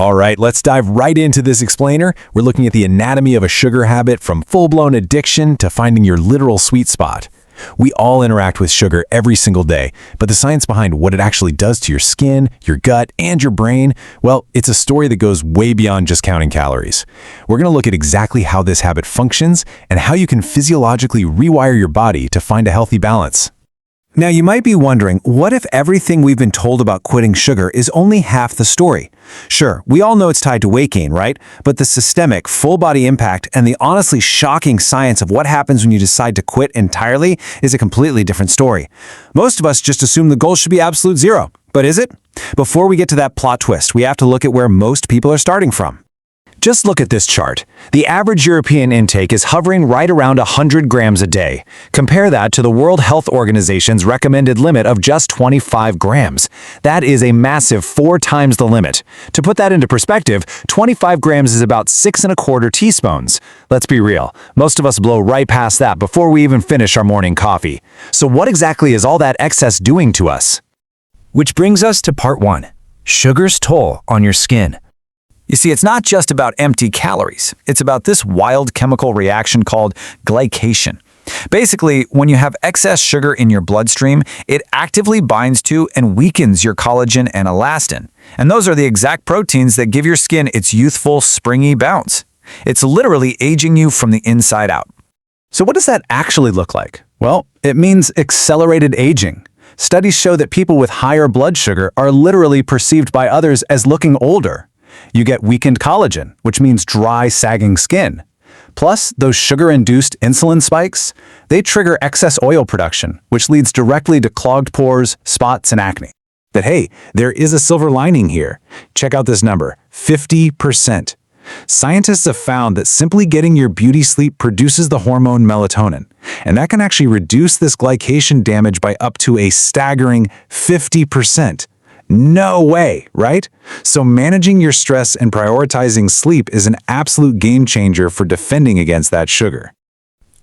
All right, let's dive right into this explainer. We're looking at the anatomy of a sugar habit from full-blown addiction to finding your literal sweet spot. We all interact with sugar every single day, but the science behind what it actually does to your skin, your gut, and your brain, well, it's a story that goes way beyond just counting calories. We're going to look at exactly how this habit functions and how you can physiologically rewire your body to find a healthy balance. Now, you might be wondering, what if everything we've been told about quitting sugar is only half the story? Sure, we all know it's tied to weight gain, right? But the systemic, full-body impact and the honestly shocking science of what happens when you decide to quit entirely is a completely different story. Most of us just assume the goal should be absolute zero. But is it? Before we get to that plot twist, we have to look at where most people are starting from. Just look at this chart. The average European intake is hovering right around 100 grams a day. Compare that to the World Health Organization's recommended limit of just 25 grams. That is a massive 4 times the limit. To put that into perspective, 25 grams is about 6¼ teaspoons. Let's be real, most of us blow right past that before we even finish our morning coffee. So what exactly is all that excess doing to us? Which brings us to part 1, sugar's toll on your skin. You see, it's not just about empty calories. It's about this wild chemical reaction called glycation. Basically, when you have excess sugar in your bloodstream, it actively binds to and weakens your collagen and elastin. And those are the exact proteins that give your skin its youthful, springy bounce. It's literally aging you from the inside out. So what does that actually look like? Well, it means accelerated aging. Studies show that people with higher blood sugar are literally perceived by others as looking older. You get weakened collagen, which means dry, sagging skin. Plus, those sugar-induced insulin spikes, they trigger excess oil production, which leads directly to clogged pores, spots, and acne. But hey, there is a silver lining here. Check out this number, 50%. Scientists have found that simply getting your beauty sleep produces the hormone melatonin, and that can actually reduce this glycation damage by up to a staggering 50%. No way, right? So managing your stress and prioritizing sleep is an absolute game changer for defending against that sugar.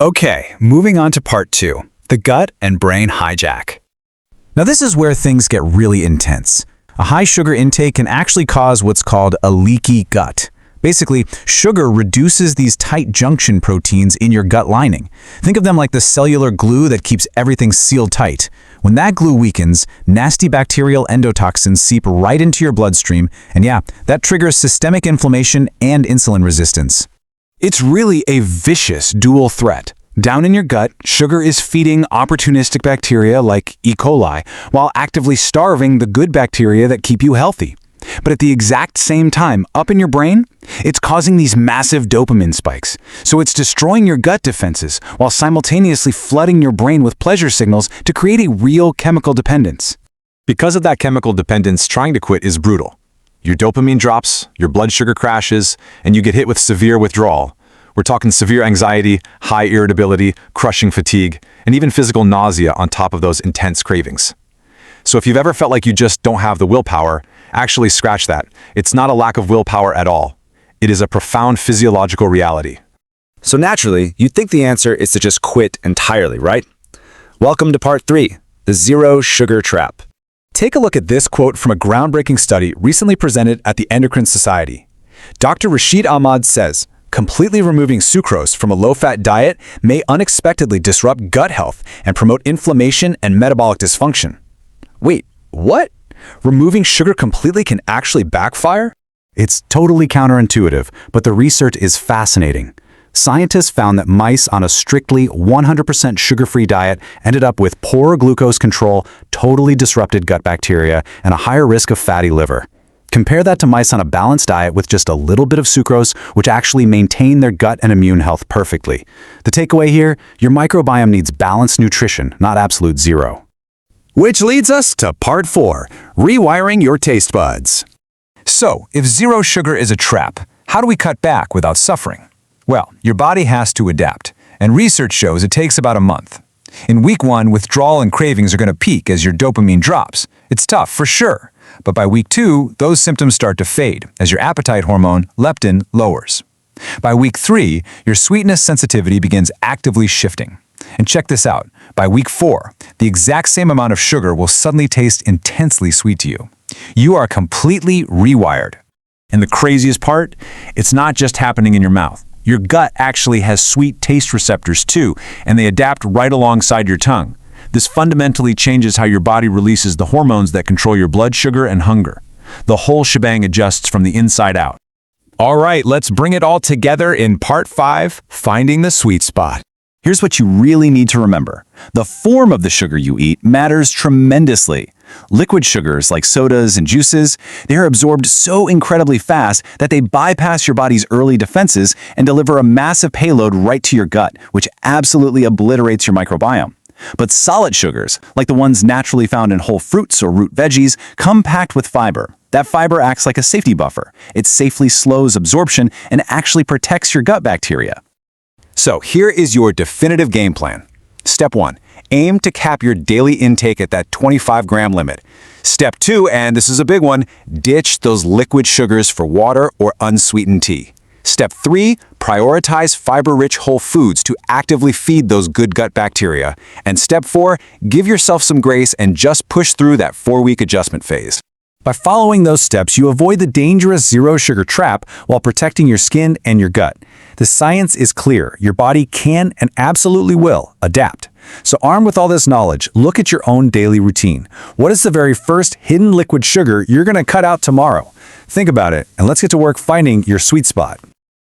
Okay, moving on to part 2, the gut and brain hijack. Now this is where things get really intense. A high sugar intake can actually cause what's called a leaky gut. Basically, sugar reduces these tight junction proteins in your gut lining. Think of them like the cellular glue that keeps everything sealed tight. When that glue weakens, nasty bacterial endotoxins seep right into your bloodstream, and yeah, that triggers systemic inflammation and insulin resistance. It's really a vicious dual threat. Down in your gut, sugar is feeding opportunistic bacteria like E. coli, while actively starving the good bacteria that keep you healthy. But at the exact same time, up in your brain, it's causing these massive dopamine spikes. So it's destroying your gut defenses while simultaneously flooding your brain with pleasure signals to create a real chemical dependence. Because of that chemical dependence, trying to quit is brutal. Your dopamine drops, your blood sugar crashes, and you get hit with severe withdrawal. We're talking severe anxiety, high irritability, crushing fatigue, and even physical nausea on top of those intense cravings. So if you've ever felt like you just don't have the willpower, actually scratch that. It's not a lack of willpower at all. It is a profound physiological reality. So naturally, you'd think the answer is to just quit entirely, right? Welcome to part 3, the zero sugar trap. Take a look at this quote from a groundbreaking study recently presented at the Endocrine Society. Dr. Rashid Ahmad says, completely removing sucrose from a low-fat diet may unexpectedly disrupt gut health and promote inflammation and metabolic dysfunction. Wait, what? Removing sugar completely can actually backfire? It's totally counterintuitive, but the research is fascinating. Scientists found that mice on a strictly 100% sugar-free diet ended up with poor glucose control, totally disrupted gut bacteria, and a higher risk of fatty liver. Compare that to mice on a balanced diet with just a little bit of sucrose, which actually maintain their gut and immune health perfectly. The takeaway here, your microbiome needs balanced nutrition, not absolute zero. Which leads us to part 4, rewiring your taste buds. So, if zero sugar is a trap, how do we cut back without suffering? Well, your body has to adapt, and research shows it takes about a month. In week 1, withdrawal and cravings are going to peak as your dopamine drops. It's tough, for sure, but by week 2, those symptoms start to fade as your appetite hormone, leptin, lowers. By week 3, your sweetness sensitivity begins actively shifting. And check this out, by week 4, the exact same amount of sugar will suddenly taste intensely sweet to you. You are completely rewired. And the craziest part? It's not just happening in your mouth. Your gut actually has sweet taste receptors too, and they adapt right alongside your tongue. This fundamentally changes how your body releases the hormones that control your blood sugar and hunger. The whole shebang adjusts from the inside out. All right, let's bring it all together in part 5, Finding the Sweet Spot. Here's what you really need to remember. The form of the sugar you eat matters tremendously. Liquid sugars like sodas and juices, they're absorbed so incredibly fast that they bypass your body's early defenses and deliver a massive payload right to your gut, which absolutely obliterates your microbiome. But solid sugars, like the ones naturally found in whole fruits or root veggies, come packed with fiber. That fiber acts like a safety buffer. It safely slows absorption and actually protects your gut bacteria. So here is your definitive game plan. Step 1, aim to cap your daily intake at that 25-gram limit. Step 2, and this is a big one, ditch those liquid sugars for water or unsweetened tea. Step 3, prioritize fiber-rich whole foods to actively feed those good gut bacteria. And step 4, give yourself some grace and just push through that 4-week adjustment phase. By following those steps, you avoid the dangerous zero-sugar trap while protecting your skin and your gut. The science is clear. Your body can and absolutely will adapt. So armed with all this knowledge, look at your own daily routine. What is the very first hidden liquid sugar you're going to cut out tomorrow? Think about it, and let's get to work finding your sweet spot.